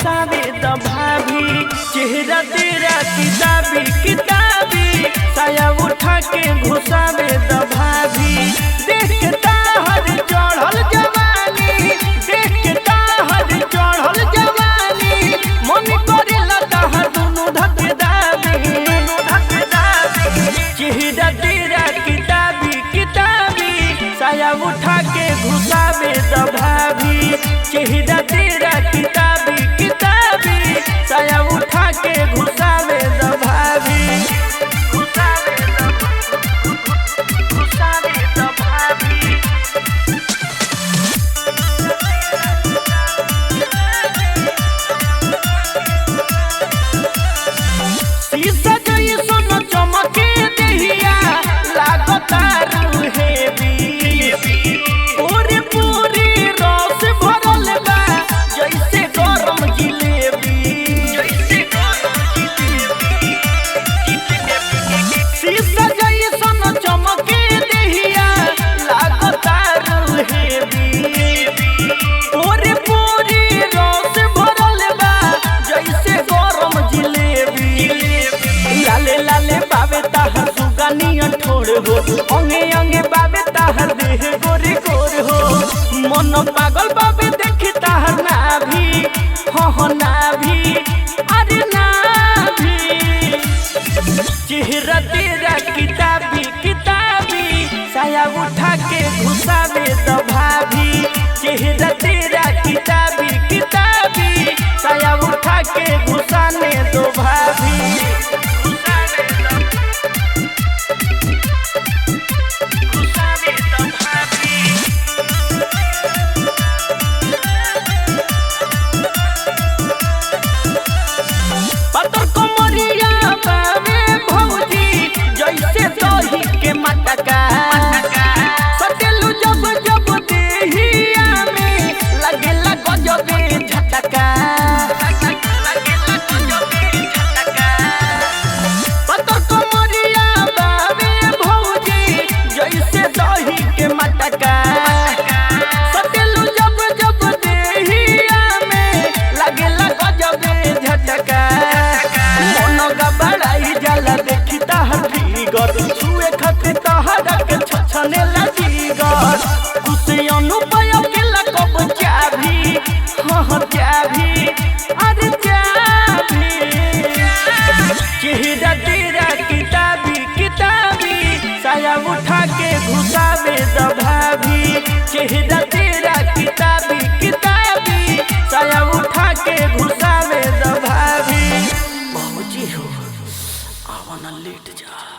घुसावे द भाभी, चेहरा तेरा किताबी किताबी, साया उठा के घुसावे द भाभी। देखता हर चढ़ल जवानी, देखता हर चढ़ल जवानी, मन करेला तहार दुनु धक दाबी, चेहरा तेरा किताबी किताबी, साया उठा के घुसावे द भाभी, चेहरा तेरा किताबी किताबी, साया उठा के घुसावे द भाभी। शीशा जइसन चमके देहिया लागता रूहेबी, पूरी पूरी रस भरल बा जैसे गरम जिलेबी। शीशा जइसन चमके देहिया लागता रूहेबी, पूरी पूरी रस भरल बा जैसे गरम जिलेबी। लाले लाले बाबे ताहर सुगानिया ठोर हो, अंगे अंगे बाबे ताहर देह गोरे गोर हो, मन पागल बाबे देखी ताहर नाभी, हाँ नाभी, अरे नाभी। चेहरा तेरा किताबी किताबी, साया उठा के घुसावे द भाभी, चेहरा तेरा किताबी किताबी, साया उठा के घुसाने दो भाभी। पतर कमरिया बावे भौजी जैसे दही के मटका, सटेलू जब जब देहिया में लगेला गजबे झटका। पतर कमरिया बावे भौजी जैसे दही के मटका, सटेलू जब जब देहिया में लगेला गजबे झटका। बड़ाई जाला देखी ताहर फिगर, छुए खातिर तहरा के छछने लगीगर, खुशी अनुपय के लकब चाभी, हाँ चाभी, अरे चाभी। चेहरा तेरा किताबी किताबी, साया उठा के घुसावे द भाभी, चेहरा तेरा किताबी किताबी, साया उठा के घुसावे द भाभी। बाबूजी हो आवाना लेट जा।